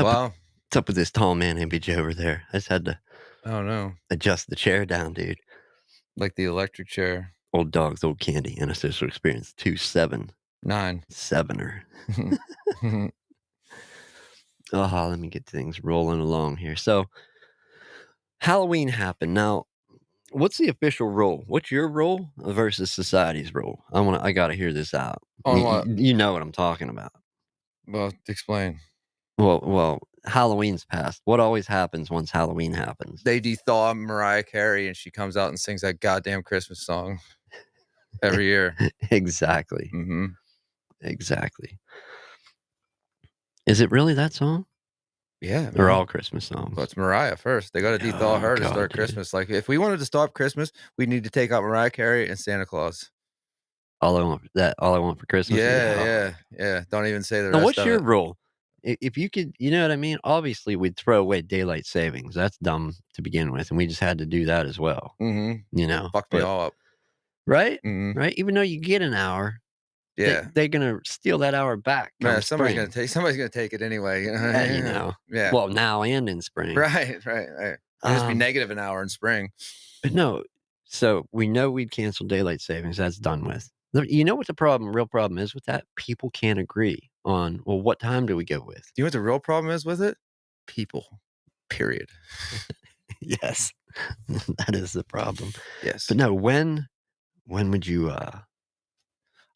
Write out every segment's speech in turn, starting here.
Wow. What's up with this tall man image over there? I just had to Oh, no. adjust the chair down, dude. Like the electric chair. Old dogs, old candy, antisocial experience 9. 277er. Oh, let me get things rolling along here. So, Halloween happened. Now, what's the official rule? What's your rule versus society's rule? I gotta hear this out. On You, what? you know what I'm talking about. Well, explain. Well, Halloween's passed. What always happens once Halloween happens? They dethaw Mariah Carey and she comes out and sings that goddamn Christmas song every year. Exactly. Mm-hmm. Exactly. Is it really that song? Yeah, Or man. all Christmas songs? Well, it's Mariah first. They got to dethaw her to God, start dude. Christmas. Like, if we wanted to stop Christmas, we need to take out Mariah Carey and Santa Claus. All I want for Christmas. Yeah. Don't even say the Now, rest what's of your it. rule? If you could, you know what I mean? Obviously, we'd throw away daylight savings. That's dumb to begin with, and we just had to do that as well. Mm-hmm. You know, Fucked me all up. right? Mm-hmm. Right? Even though you get an hour, Yeah. they're gonna steal that hour back. Man, Come somebody's spring. gonna take it anyway. Yeah, you know. Yeah. Well, now and in spring. Right. It'll just be negative an hour in spring. But no, so we know we'd cancel daylight savings. That's done with. You know what the real problem is with that? People can't agree on, well, what time do we go with? Do you know what the real problem is with it? People. Period. Yes, that is the problem. Yes. But no, when would you?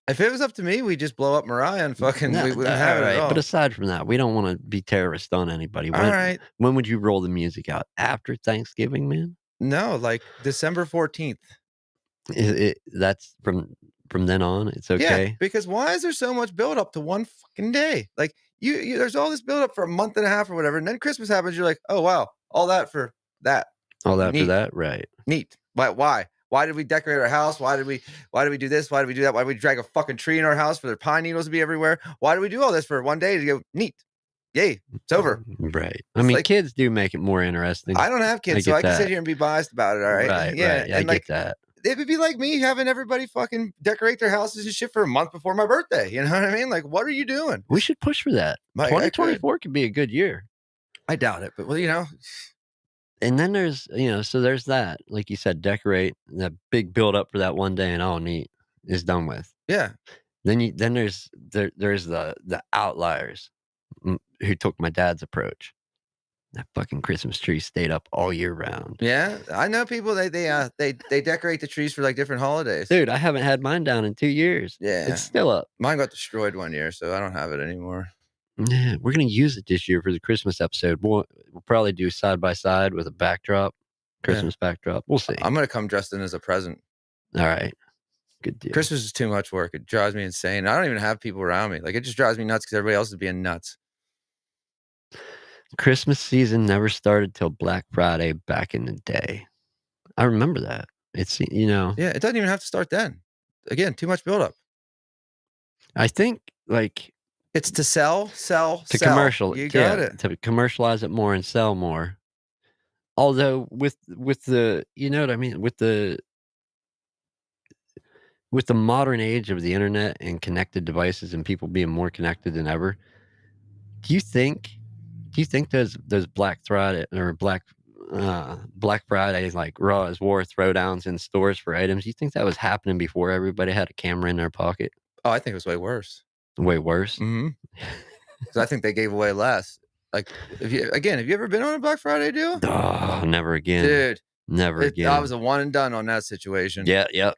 If it was up to me, we'd just blow up Mariah and fucking we wouldn't have it at all. But aside from that, we don't want to be terrorists on anybody. All right. When would you roll the music out? After Thanksgiving, man? No, like December 14th. That's from then on. It's okay. Yeah, because why is there so much build up to one fucking day? Like you there's all this build up for a month and a half or whatever, and then Christmas happens. You're like, oh wow, all that for that. All that Neat. for that, right? Neat. Why? Why did we decorate our house? Why did we do this? Why did we do that? Why did we drag a fucking tree in our house for the pine needles to be everywhere? Why do we do all this for one day to go neat? Yay, it's over. Right. I mean, like, kids do make it more interesting. I don't have kids, so I can sit here and be biased about it. All right. Right. Yeah. Right. I get that. It would be like me having everybody fucking decorate their houses and shit for a month before my birthday. You know what I mean? Like, what are you doing? We should push for that. 2024 could be a good year. I doubt it, but well, you know. And then there's, so there's that, like you said, decorate, that big build up for that one day and all neat is done with. Yeah. Then there's the outliers who took my dad's approach. That fucking Christmas tree stayed up all year round. Yeah, I know people. They decorate the trees for like different holidays. Dude, I haven't had mine down in 2 years. Yeah, it's still up. Mine got destroyed one year, so I don't have it anymore. Yeah, we're gonna use it this year for the Christmas episode. We'll probably do side by side with a backdrop, Christmas backdrop. We'll see. I'm gonna come dressed in as a present. All right, good deal. Christmas is too much work. It drives me insane. I don't even have people around me. Like, it just drives me nuts because everybody else is being nuts. Christmas season never started till Black Friday back in the day. I remember that. It's Yeah, it doesn't even have to start then. Again, too much buildup. I think like. It's to sell. Commercial. You got it. To commercialize it more and sell more. Although with the, you know what I mean? With the modern age of the internet and connected devices and people being more connected than ever, do you think those Black Friday or Black Friday, like Raw as War throwdowns in stores for items, you think that was happening before everybody had a camera in their pocket? Oh, I think it was way worse. Way worse? Mm-hmm. Because I think they gave away less. Like, have you ever been on a Black Friday deal? Oh, never again. Dude. Never again. I was a one and done on that situation. Yeah, yep.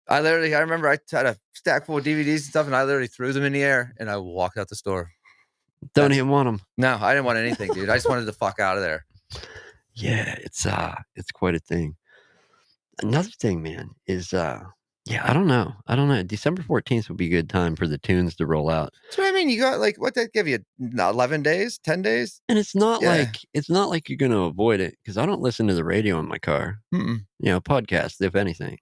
I remember I had a stack full of DVDs and stuff, and I literally threw them in the air, and I walked out the store. Don't even want them. No, I didn't want anything, dude. I just wanted the fuck out of there. Yeah, it's quite a thing. Another thing, man, is I don't know. December 14th would be a good time for the tunes to roll out. That's what I mean. You got like, what that give you? 11 days, 10 days? And it's not like you're going to avoid it, because I don't listen to the radio in my car. Podcasts, if anything.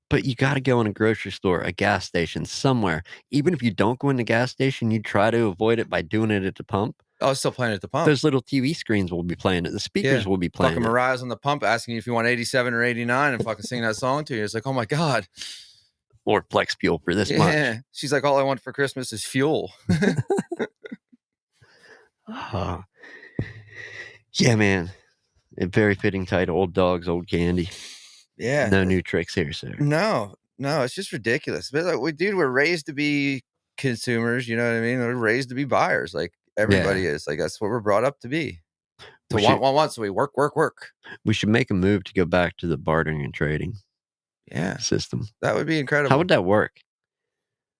But you got to go in a grocery store, a gas station, somewhere. Even if you don't go in the gas station, you try to avoid it by doing it at the pump. Oh, it's still playing at the pump. Those little TV screens will be playing it. The speakers will be playing fucking Mariah's on the pump asking you if you want 87 or 89 and fucking singing that song to you. It's like, oh my God. Or flex fuel for this much. She's like, all I want for Christmas is fuel. Uh, yeah, man. A very fitting title. Old dogs, old candy. Yeah. No new tricks here, sir. No, no, it's just ridiculous. But like, dude, we're raised to be consumers. You know what I mean? We're raised to be buyers. Like everybody Yeah. is. Like that's what we're brought up to be. To We should want. So we work, work, work. we should make a move to go back to the bartering and trading Yeah, system. that would be How incredible. would that work?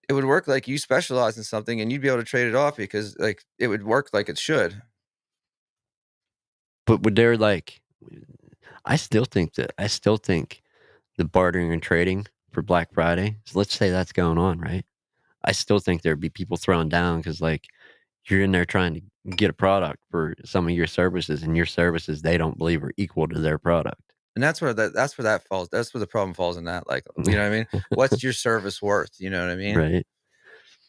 It would work like you specialize in something, and you'd be able to trade it off because like it would work like it should. But would there like I still think the bartering and trading for Black Friday, so let's say that's going on, right? I still think there'd be people throwing down because like you're in there trying to get a product for some of your services, and your services they don't believe are equal to their product. And that's where that falls. That's where the problem falls in that. Like, you know what I mean? What's your service worth? You know what I mean? Right.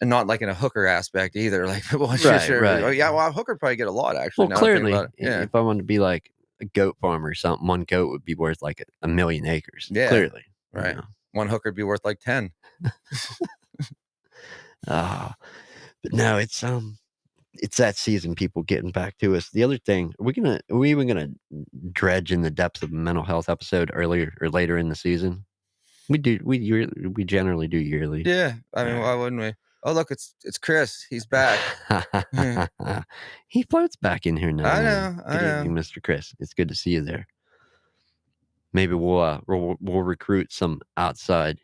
And not like in a hooker aspect either. Like, what's your Right, service? Oh right. yeah, well, a hooker probably get a lot actually. Well, Now that I think about clearly, it. Yeah, if I wanted to be like a goat farmer or something, one goat would be worth like a million acres. yeah, Clearly, you right. know. One hooker would be worth like 10. Ah, but no, it's that season. People getting back to us. The other thing, are we even gonna dredge in the depths of a mental health episode earlier or later in the season? We do. We generally do yearly. Yeah, I mean, why Alright. wouldn't we? Oh, look, it's Chris. He's back. I He floats back in here now and then. know, I Good know. evening, Mr. Chris. It's good to see you there. Maybe we'll recruit some outside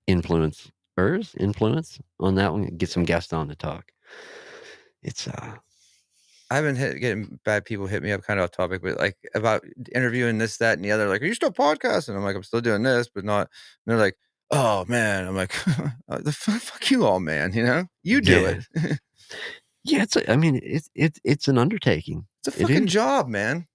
influence on that one. Get some guests on to talk. It's I've been getting bad people hit me up kind of off topic, but like about interviewing this, that, and the other. Like, are you still podcasting? I'm like, I'm still doing this, but not. And they're like, oh man. I'm like, fuck you all, man. You know, you do yeah, it. yeah. I mean, it's an undertaking. It's a It fucking is. job, man.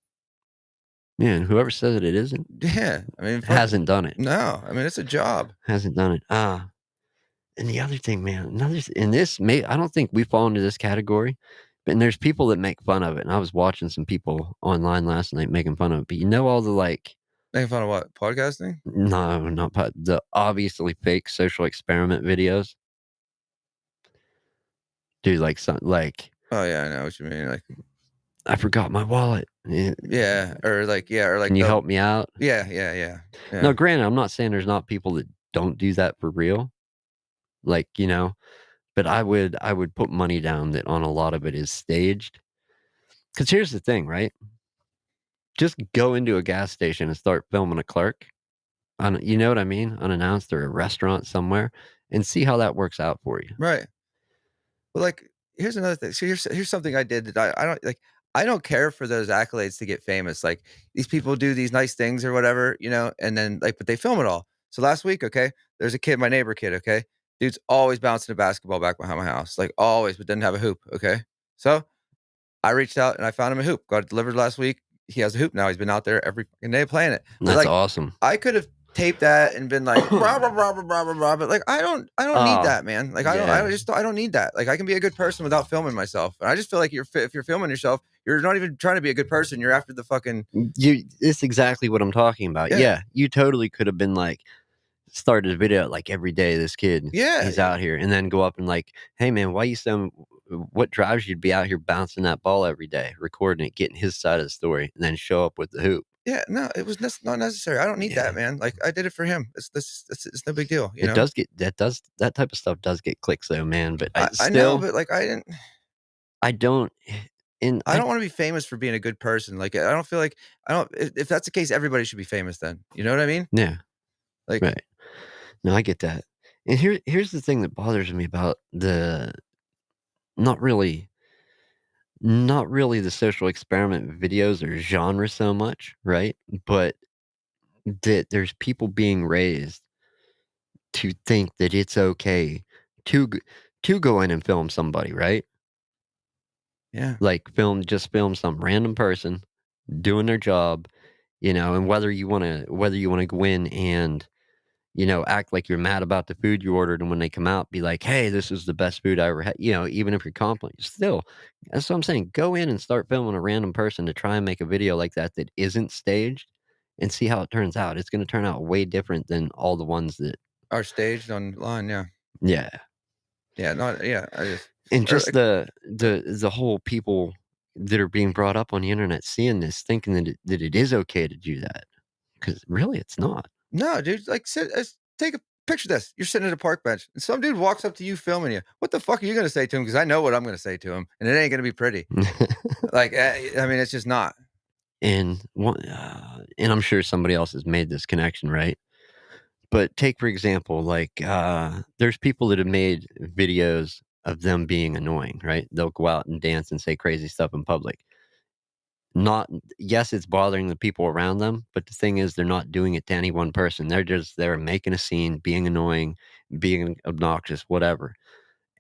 Yeah, and whoever says that it isn't Yeah, I mean, hasn't done it. no. I mean, it's a job. Hasn't done it. And the other thing, man, I don't think we fall into this category, but and there's people that make fun of it. And I was watching some people online last night making fun of it. But you know all the like, Making fun of what? Podcasting? no, not the obviously fake social experiment videos, dude. Like some like Oh yeah, I know what you mean. Like, I forgot my wallet. yeah, or like, yeah, or like, Can you help me out? yeah, yeah, yeah, Now, yeah. granted, I'm not saying there's not people that don't do that for real, like but I would put money down that on a lot of it is staged. Because here's the thing, right? Just go into a gas station and start filming a clerk you know what I mean? Unannounced or a restaurant somewhere and see how that works out for you. Right. Well, like, here's another thing. So here's something I did that I don't like. I don't care for those accolades to get famous. Like these people do these nice things or whatever, you know, and then like, but they film it all. So last week, okay, there's a kid, my neighbor kid, okay, dude's always bouncing a basketball back behind my house, like always, but doesn't have a hoop. Okay, so I reached out and I found him a hoop. Got it delivered last week. He has a hoop now. He's been out there every fucking day playing it. But That's like, awesome. I could have taped that and been like, blah, blah, blah, blah, blah, blah, blah. But like, I don't need Oh, that, man. Like, yeah. I don't need that. Like, I can be a good person without filming myself. And I just feel like if you're filming yourself, you're not even trying to be a good person. You're after the fucking, It's exactly what I'm talking about. yeah, Yeah, you totally could have been like, started a video like every day. This kid, yeah, he's out here, and then go up and like, hey man, why you so? What drives you to be out here bouncing that ball every day, recording it, getting his side of the story, and then show up with the hoop? yeah. No, it was not necessary. I don't need that, Yeah, man. Like, I did it for him. It's no big deal, you it know? does get that type of stuff does get clicks though, man. But I know, but like, I don't, and I don't want to be famous for being a good person. Like, I don't feel like I don't. If that's the case, everybody should be famous. Then you know what I mean? yeah, Like, right. No, I get that. And here's the thing that bothers me about the not really not really the social experiment videos or genre so much, right? But that there's people being raised to think that it's okay to to go in and film somebody, right? yeah, Like just film some random person doing their job, and whether you want to go in and act like you're mad about the food you ordered, and when they come out, be like, "Hey, this is the best food I ever had." Even if you're complimenting, still, that's what I'm saying. Go in and start filming a random person to try and make a video like that isn't staged, and see how it turns out. It's going to turn out way different than all the ones that, are staged online. Yeah, yeah. yeah, not yeah. I just And or just like the whole people that are being brought up on the internet seeing this, thinking that it is okay to do that, because really it's not. no, dude, like, take a picture of this. You're sitting at a park bench, and some dude walks up to you filming you. What the fuck are you gonna say to him? Because I know what I'm gonna say to him, and it ain't gonna be pretty. Like, I mean, it's just not. And I'm sure somebody else has made this connection, right? But take, for example, like, there's people that have made videos of them being annoying, right? They'll go out and dance and say crazy stuff in public. Not Yes, it's bothering the people around them, but the thing is they're not doing it to any one person. They're just there making a scene, being annoying, being obnoxious, whatever.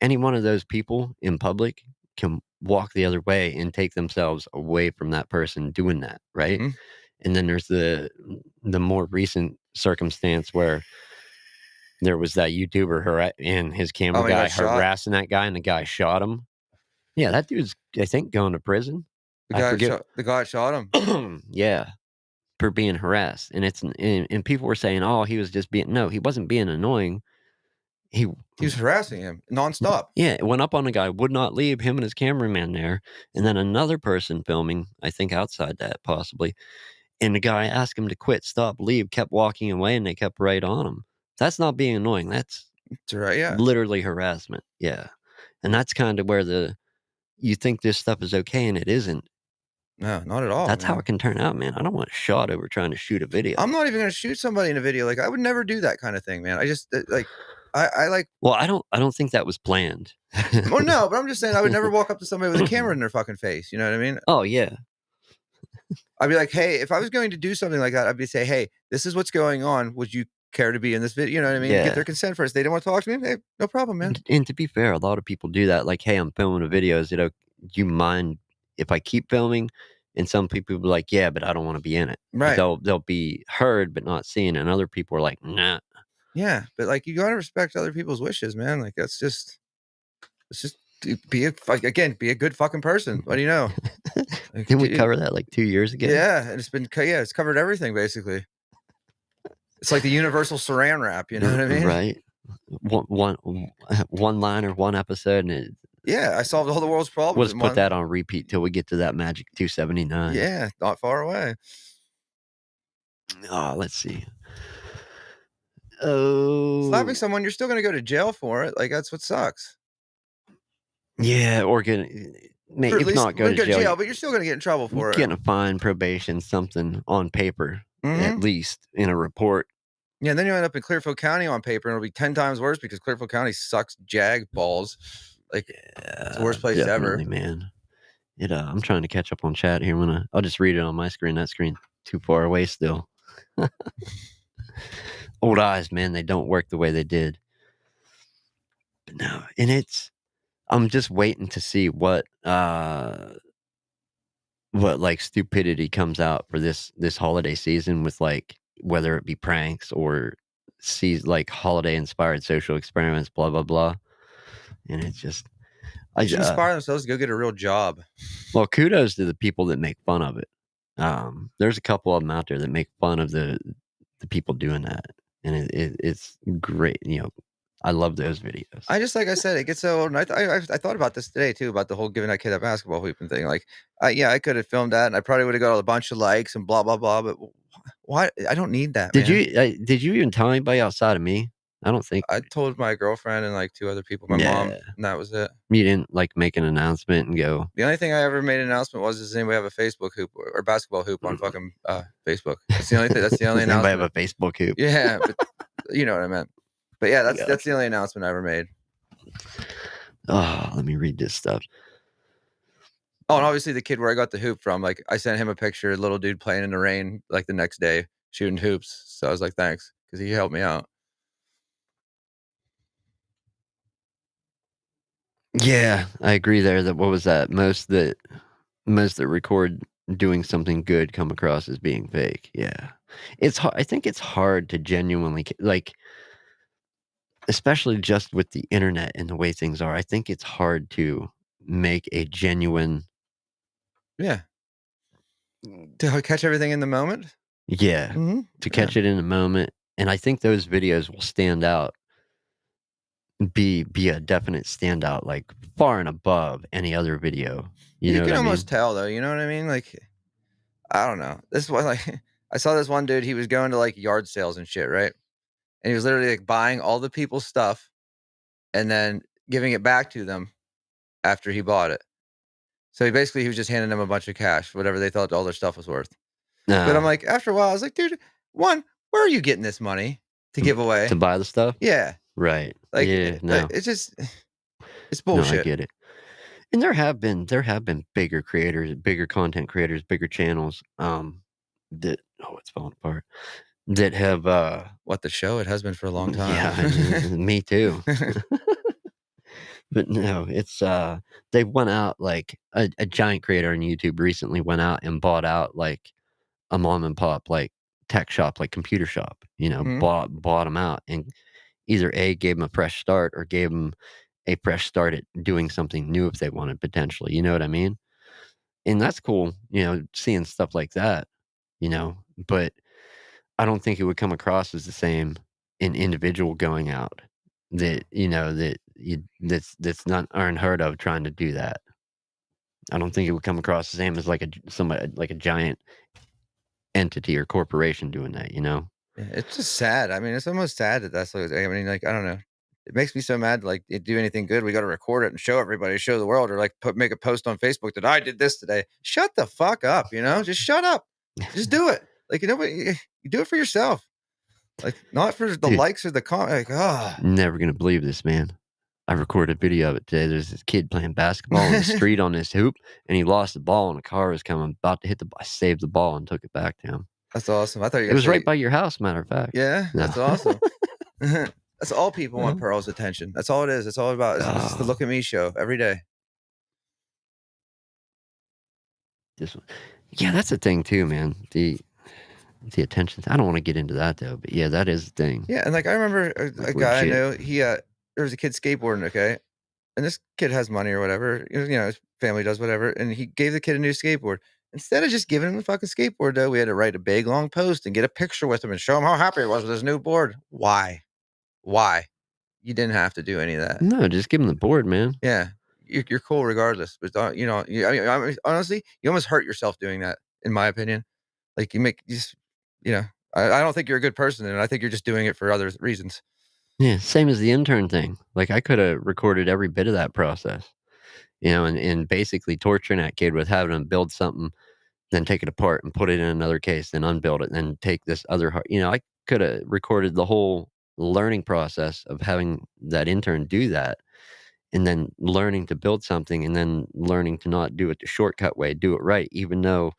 Any one of those people in public can walk the other way and take themselves away from that person doing that, right? Mhm. And then there's the more recent circumstance where there was that YouTuber and his Oh, camera when he guy got shot? harassing that guy, and the guy shot him. Yeah, that dude's, I think, going to prison. I forget. The guy that shot him, Yeah, for being harassed, and and people were saying, "Oh, he was just being," no, he wasn't being annoying. He he was harassing him nonstop. Yeah, went up on a guy, would not leave, him and his cameraman there, and then another person filming, I think outside that possibly, and the guy asked him to quit, stop, leave, kept walking away, and they kept right on him. That's not being annoying, that's It's right, yeah. literally harassment, yeah, and that's kinda where you think this stuff is okay, and it isn't. No, not at all, That's how it man. can turn out, man. I don't want shot over trying to shoot a I'm video. not even gonna shoot somebody in a video, like, I would never do that kinda thing, man. I just, like, I like Well, I don't think that was planned. well, no, but I'm just saying I would never walk up to somebody with a camera in their fucking face, you know what I mean? Oh, yeah. I'd be like, "Hey," if I was going to do something like that, I'd be say, "Hey, this is what's going on. Would you care to be in this video?" You know what I mean? Get Yeah. their consent first. They don't wanna talk to me? Hey, no problem, man. And to be fair, a lot of people do that, like, "Hey, I'm filming a video, is it o do you mind if I keep filming?" And some people will be like, "Yeah, but I don't wanna be in it." But Right. they'll be heard but not seen, and other people are like, "Nah." Yeah, but, like, you gotta respect other people's wishes, man. Like, that's just it's just be a like, again, be a good fucking person. What do you know? Like, Didn't we dude, cover that, like, 2 years ago? yeah, and yeah, it's covered everything basically. It's like the universal Saran wrap, you know what I mean? Right? One liner, one episode, and Yeah, I solved all the world's problems let's in put one. that on repeat till we get to that magic 279. Yeah, not far away. Oh, let's see. Slapping Oh, someone, you're still gonna go to jail for it. Like, that's what sucks. yeah, or Or at if least not go we're to go to jail, jail, but you're still gonna get in trouble you for it. get a fine, probation, something on paper, at Mhm. least in a report. Yeah, and then you end up in Clearfield County on paper, and it'll be 10 times worse because Clearfield County sucks jag balls. Like, it's the Yeah, worst place ever. definitely, man. I'm trying to catch up on chat here. I'll just read it on my screen. That screen too far away still. Old eyes, man, they don't work the way they did. But no, and I'm just waiting to see what like stupidity comes out for this holiday season with like whether it be pranks or like holiday inspired social experiments, blah blah blah. And it's just They I should inspire themselves to go get a real job. well, kudos to the people that make fun of it. There's a couple of them out there that make fun of the people doing that, and it's great. I love those videos. I just like I said, it gets so old, and I thought about this today too, about the whole giving that kid that basketball hoop and thing. Like, yeah, I could have filmed that, and I probably would have got a bunch of likes and blah blah blah. But why? I don't need that, man. Did you even tell anybody outside of me? I don't think. I told my girlfriend and like two other people, my mom, Yeah, and that was it. you didn't like make an announcement and go. The only thing I ever made an announcement was, does anybody have a Facebook hoop or basketball hoop on fucking Facebook? That's the only thing. That's the only Does anybody have announcement. a Facebook hoop? Yeah, but you know what I meant. But yeah, that's the Gotcha. only announcement I ever made. Oh, let me read this stuff. Oh, and obviously the kid where I got the hoop from, like, I sent him a picture, little dude playing in the rain, like, the next day, shooting hoops. So I was like, "Thanks," because he helped me out. Yeah, I agree there. That what was that? Most that record doing something good come across as being fake. Yeah, it's hard. I think it's hard to genuinely like, especially just with the internet and the way things are. I think it's hard to make a genuine. Yeah. To catch everything in the moment? Yeah, Mhm. to Yeah. catch it in a moment, and I think those videos will stand out be a definite standout, like far and above any other video. You You know what can I almost mean? tell though, you know what I mean? Like, I don't know. This was like I saw this one dude, he was going to, like, yard sales and shit, right? And he was literally, like, buying all the people's stuff and then giving it back to them after he bought it. So, he was just handing them a bunch of cash, whatever they thought all their stuff was worth. But I'm Nah, like, after a while, I was like, "Dude, 1, where are you getting this money to to give to away?" buy the stuff? Yeah. Right. Like, Yeah, no. it's just it's No, I bullshit. get it. And there have been bigger creators, bigger content creators, bigger channels, that oh, it's falling apart. That have, What, the show? It has been for a long time. yeah, me too. But no, it's, they went out like a giant creator on YouTube recently went out and bought out, like, a mom and pop, like, tech shop, like, computer shop, Mhm. bought them out and either A, gave them a fresh start or gave them a fresh start at doing something new if they wanted potentially, you know what I mean? And that's cool, seeing stuff like that, but I don't think it would come across as the same an individual going out that's not unheard of trying to do that. I don't think it would come across the same as like somebody like a giant entity or corporation doing that. Yeah, it's just sad. I mean, it's almost sad that that's what I mean, like, I don't know. It makes me so mad, like, it do anything good, we gotta record it and show everybody, show the world, or, like, make a post on Facebook that I did this today. Shut the fuck up, you know? Just shut up. Just do it. Like, you do it for yourself. Like, not for the Dude, likes or the like, ah. never gonna believe this, man. I recorded a video of it today. There's this kid playing basketball in the street on this hoop, and he lost the ball, and a car was coming, about to hit I saved the ball and took it back to him. That's awesome. I thought you were It gonna was right say, by your house, matter of fact. yeah, No. that's awesome. That's all people want Pearl's attention. That's all it is. It's all about it's the Oh, look at me show every day. this one. Yeah, that's a thing too, man. The attention. I don't want to get into that though, but yeah, that is the thing. Yeah, and, like, I remember a Like guy I legit. knew, there was a kid skateboarding, okay? And this kid has money or whatever, his family does whatever, and he gave the kid a new skateboard. Instead of just giving him the fucking skateboard, though, we had to write a big long post and get a picture with him and show him how happy he was with his new board. Why? Why? You didn't have to do any of that. No, just give him the board, man. Yeah, you're cool regardless, but honestly, you almost hurt yourself doing that, in my opinion. Like you just, you know, I don't think you're a good person, and I think you're just doing it for other reasons. Yeah, same as the intern thing. Like I could have recorded every bit of that process, and basically torturing that kid with having him build something, then take it apart and put it in another case, then unbuild it, and then take this other I could have recorded the whole learning process of having that intern do that, and then learning to build something, and then learning to not do it the shortcut way, do it right, even though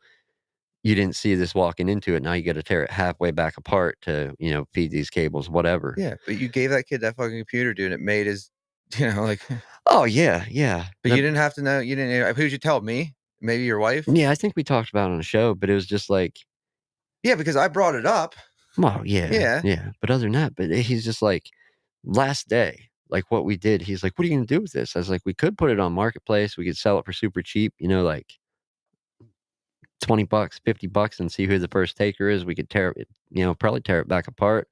you didn't see this walking into it. Now you got to tear it halfway back apart to, feed these cables, whatever. Yeah, but you gave that kid that fucking computer, dude, and it made his, like, Oh yeah, yeah. but you didn't have to know. You didn't. Who'd you tell me? Maybe your wife. Yeah, I think we talked about it on the show, but it was just like, Yeah, because I brought it up. well, yeah, Yeah. yeah. But other than that, but he's just like, last day, like what we did, he's like, "What are you gonna do with this?" I was like, "We could put it on marketplace. We could sell it for super cheap, like $20, $50 and see who the first taker is. We could tear it, probably tear it back apart."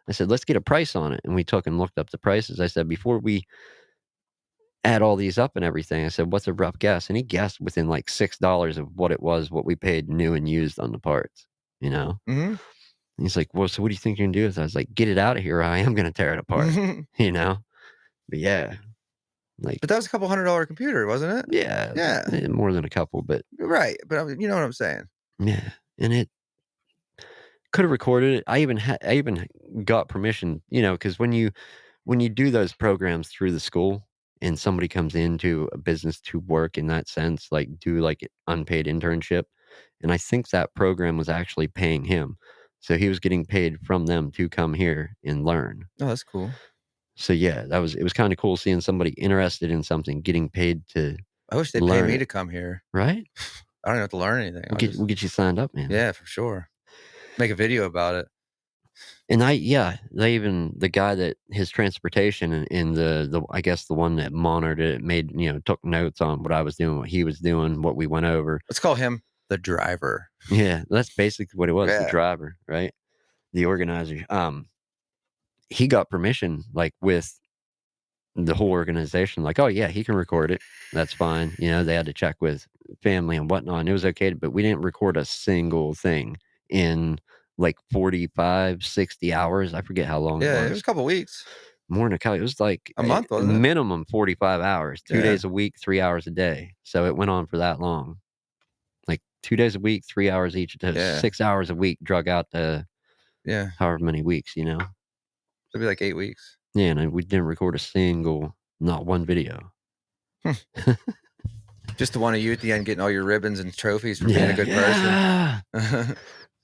I said, "Let's get a price on it." And we took and looked up the prices. I said, "Before we add all these up and everything," I said, "What's a rough guess?" And he guessed within like $6 of what it was, what we paid new and used on the parts, you know? Mhm. And he's like, "Well, so what do you think you're gonna do with it?" I was like, "Get it out of here. Or I am gonna tear it apart," you know? But yeah, like, But that was a couple $100 computer, wasn't it? yeah, Yeah. more than a couple, but Right, but I mean, you know what I'm saying. yeah. And it could have recorded it. I even got permission, because when you do those programs through the school and somebody comes into a business to work in that sense, like do like an unpaid internship, and I think that program was actually paying him. So he was getting paid from them to come here and learn. Oh, that's cool. So yeah, it was kind of cool seeing somebody interested in something getting paid to I wish they'd pay learn me it, to come here. right? I don't have to learn anything. We'll I'll get just we'll get you signed up, man. yeah, for sure. Make a video about it. And the guy that his transportation and the I guess the one that monitored it made, took notes on what I was doing, what he was doing, what we went over. Let's call him the driver. Yeah, that's basically what it was, the Yeah. driver, right? The organizer. He got permission, like, with the whole organization, like, oh yeah, he can record it. That's fine. You know, they had to check with family and whatnot, and it was okay. But we didn't record a single thing in like 45, 60 hours. I forget how long it Yeah, it was was. a couple weeks. More than it was like A a month, wasn't it? minimum 45 hours, 2 days Yeah. a week, 3 hours a day. So it went on for that long. Like 2 days a week, 3 hours each, to Yeah. 6 hours a week, drug out to Yeah. however many weeks, you know? It'll be like 8 weeks. Yeah, and we didn't record a single, not one video. Hmm. Just the one of you at the end getting all your ribbons and trophies for being a Yeah, good yeah. person.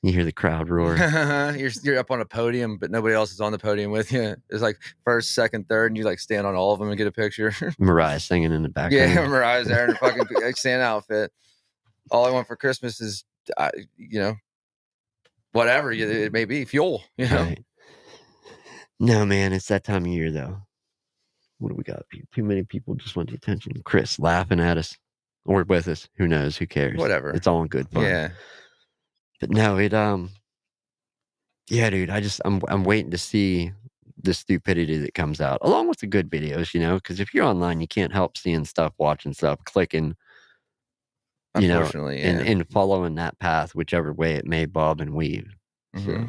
You hear the crowd roar. You're up on a podium, but nobody else is on the podium with you. It's like first, second, third, and you like stand on all of them and get a picture. Mariah singing in the Yeah, background. Mariah's there in a fucking like Santa outfit. All I want for Christmas is, you know, whatever it may be, fuel. You know, Right. No, man, it's that time of year, though. What do we got? Too many people just want the attention. Chris laughing at us or with us. Who knows? Who cares? whatever. It's all in good fun. Yeah, But no, yeah, dude, I'm waiting to see the stupidity that comes out, along with the good videos, you know, because if you're online, you can't help seeing stuff, watching stuff, clicking, you know, unfortunately, and yeah. and following that path, whichever way it may bob and weave. So Mhm.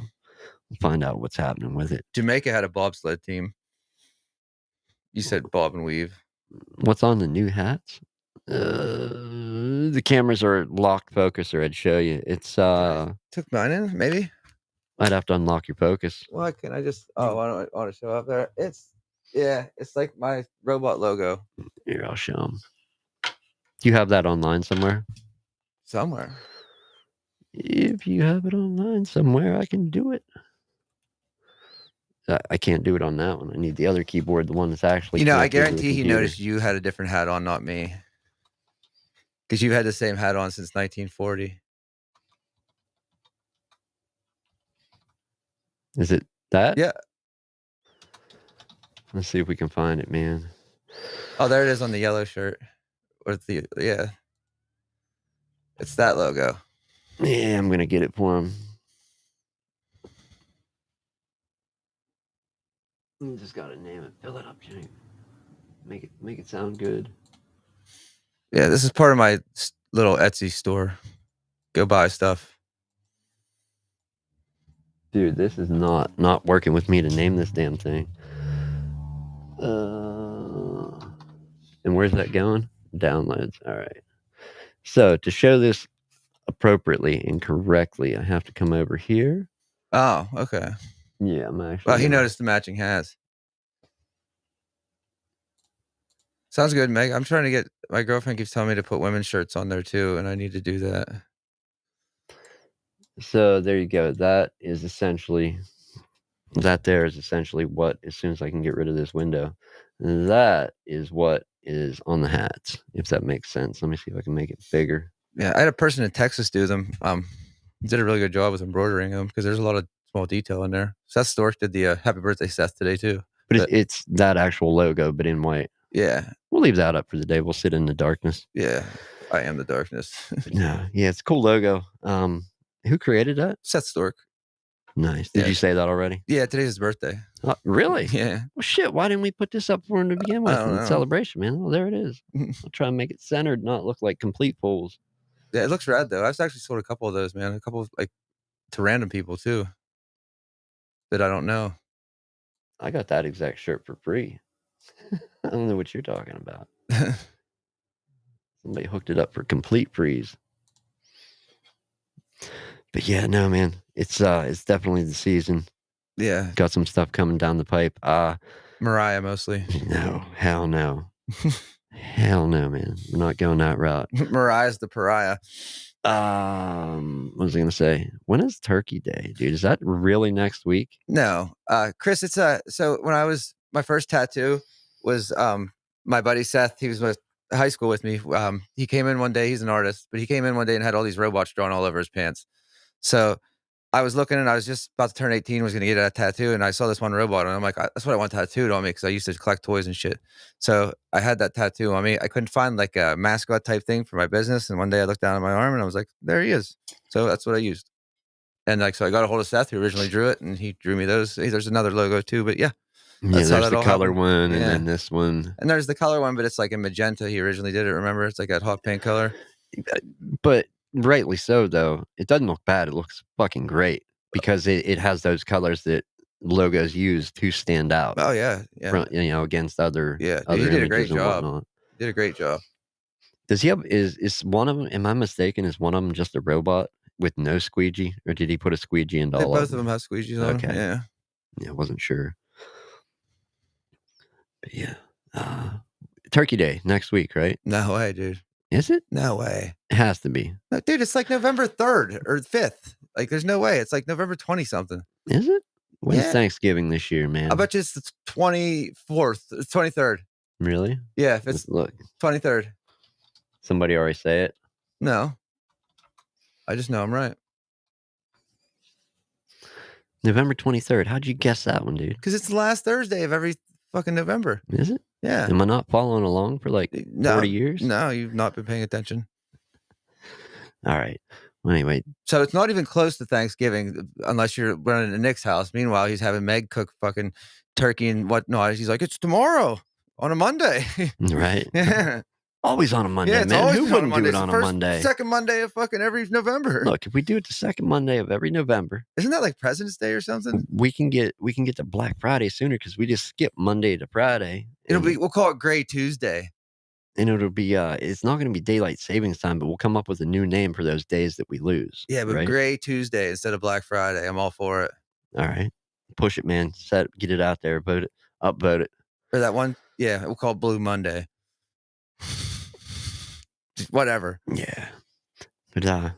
we'll find out what's happening with it. Jamaica had a bobsled team. You said bob and weave. What's on the new hats? The cameras are locked focus, or I'd show you. It's Took mine in, maybe. I'd have to unlock your focus. Why can't I just? Oh, I don't want to show up there. It's like my robot logo Here, I'll show them. Do you have that online somewhere? somewhere. If you have it online somewhere, I can do it. I can't do it on that one. I need the other keyboard, the one that's actually You know, I connected to the guarantee he computer. noticed you had a different hat on, not me, because you had the same hat on since 1940. Is it that? Yeah. Let's see if we can find it, man. Oh, there it is on the yellow shirt. Yeah. It's that logo. Yeah, I'm gonna get it for him. You just gotta name it. Fill it up, Jimmy. Make it sound good. Yeah, this is part of my little Etsy store. Go buy stuff. Dude, this is not working with me to name this damn thing. And where's that going? Downloads. All right. So to show this appropriately and correctly, I have to come over here. Oh, okay. Yeah, I'm actually. Well, he noticed the matching hats. Sounds good, Meg. I'm trying to get my girlfriend keeps telling me to put women's shirts on there too, and I need to do that. So there you go. That is essentially what, as soon as I can get rid of this window, that is what is on the hats, if that makes sense. Let me see if I can make it bigger. Yeah, I had a person in Texas do them. Did a really good job with embroidering them because there's a lot of small detail in there. Seth Stork did the Happy Birthday Seth today too. But it's that actual logo, but in white. Yeah. We'll leave that up for the day. We'll sit in the darkness. Yeah. I am the darkness. No, yeah, it's a cool logo. Who created that? Seth Stork. Nice. Did you say that already? Yeah, today's his birthday. Really? Yeah. Well, shit. Why didn't we put this up for him to begin with in celebration, man? Well, there it is. I'll try and make it centered, not look like complete fools. Yeah, it looks rad though. I've actually sold a couple of those, man. A couple like to random people too that I don't know. I got that exact shirt for free. I don't know what you're talking about. Somebody hooked it up for complete freeze. But yeah, no, man, it's definitely the season. Yeah, got some stuff coming down the pipe. Mariah mostly. No, hell no, hell no, man. We're not going that route. Mariah's the pariah. What was I gonna say? When is Turkey Day, dude? Is that really next week? No, Chris. It's so when I was my first tattoo was my buddy Seth. He was with high school with me. He came in one day. He's an artist, but he came in one day and had all these robots drawn all over his pants. So I was looking and I was just about to turn 18, was going to get a tattoo. And I saw this one robot and I'm like, that's what I want tattooed on me because I used to collect toys and shit. So I had that tattoo on me. I couldn't find like a mascot type thing for my business. And one day I looked down at my arm and I was like, there he is. So that's what I used. And like, so I got a hold of Seth who originally drew it and he drew me those. Hey, there's another logo too, but yeah, Yeah, That's how there's that the all color happened. one, and Yeah. then this one. And there's the color one, but it's like in magenta. He originally did it, remember? It's like that hot pink color. But rightly so, though. It doesn't look bad. It looks fucking great because it has those colors that logos use to stand out Oh, yeah, yeah. from, against other Yeah, dude, he other did a great images and job. whatnot. He did a great job. Does he have is one of them, am I mistaken, is one of them just a robot with no squeegee, or did he put a squeegee into They all of both of them? them have squeegees on 'em, Okay. yeah. Yeah, I wasn't sure. But yeah. Turkey Day next week, right? No way, dude. Is it? No way. It has to be. No, dude, it's like November 3rd or 5th. Like, there's no way. It's like November 20 something. Is it? When's Yeah. Thanksgiving this year, I man? bet you it's the 24th. It's 23rd. Really? Yeah, if Let's it's look. 23rd. Somebody already say it? No. I just know I'm right. November 23rd. How'd you guess that one, dude? Because it's the last Thursday of every fucking November. Is it? Yeah. Am I not following along for like 40 years? No, you've not been paying attention. All right. Well, anyway. So it's not even close to Thanksgiving unless you're running to Nick's house. Meanwhile, he's having Meg cook fucking turkey and whatnot. He's like, it's tomorrow on a Monday. Right. Yeah. Always on a Monday, Yeah, it's man. always Who been on a wouldn't do Monday. it It's the on a first, Monday? second Monday of fucking every November. Look, if we do it the second Monday of every November, Isn't that like President's Day or something? we can get to Black Friday sooner because we just skip Monday to Friday. We'll call it Gray Tuesday. And it'll be it's not going to be daylight savings time, but we'll come up with a new name for those days that we lose. Yeah, but right? Gray Tuesday instead of Black Friday. I'm all for it. All right. Push it, man. Get it out there. Vote it. Upvote it. Or that one, yeah, we'll call it Blue Monday. Whatever. Yeah. But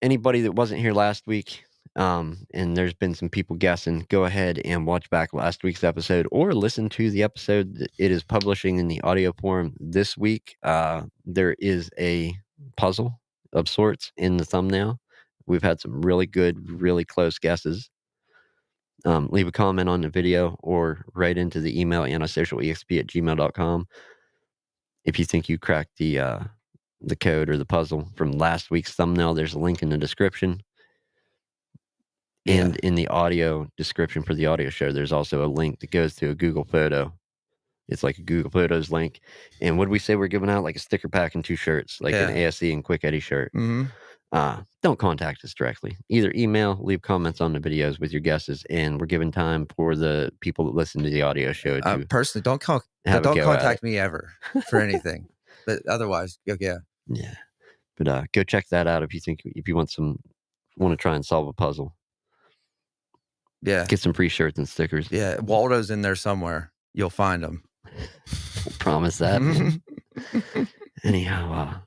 anybody that wasn't here last week, and there's been some people guessing, go ahead and watch back last week's episode or listen to the episode that it is publishing in the audio form this week. There is a puzzle of sorts in the thumbnail. We've had some really good, really close guesses. Leave a comment on the video or write into the email antisocialexp@gmail.com if you think you cracked the code or the puzzle from last week's thumbnail. There's a link in the description. And in the audio description for the audio show, there's also a link that goes to a Google photo. It's like a Google Photos link. And what did we say we're giving out? Like a sticker pack and 2 shirts, like an ASE and Quick Eddie shirt. Mm-hmm. Don't contact us directly. Either email, leave comments on the videos with your guesses, and we're giving time for the people that listen to the audio show to personally, don't contact me ever for anything. But otherwise, yeah. Yeah. But go check that out if you want to try and solve a puzzle. Yeah. Get some free shirts and stickers. Yeah. Waldo's in there somewhere. You'll find them. We'll promise that. Anyhow,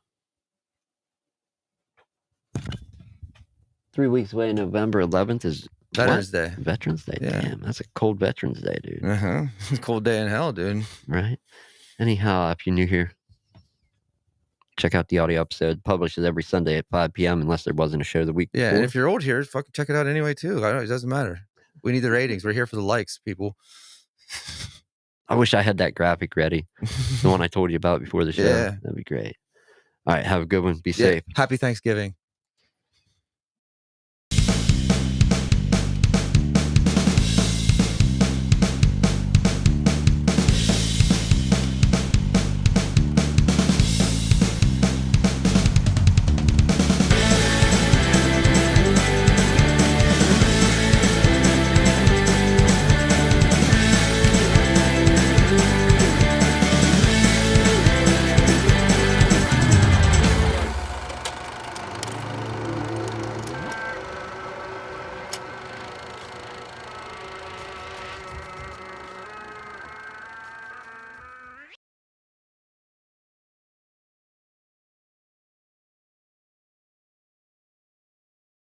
3 weeks away, November 11th is Veterans Day. Veterans Day. Yeah. Damn, that's a cold Veterans Day, dude. Cold day in hell, dude. Right. Anyhow, if you're new here, check out the audio episode. Publishes every Sunday at 5 p.m. unless there wasn't a show the week before. And if you're old here, fucking check it out anyway, too. It doesn't matter. We need the ratings. We're here for the likes, people. I wish I had that graphic ready. The one I told you about before the show. Yeah. That'd be great. All right. Have a good one. Be safe. Happy Thanksgiving.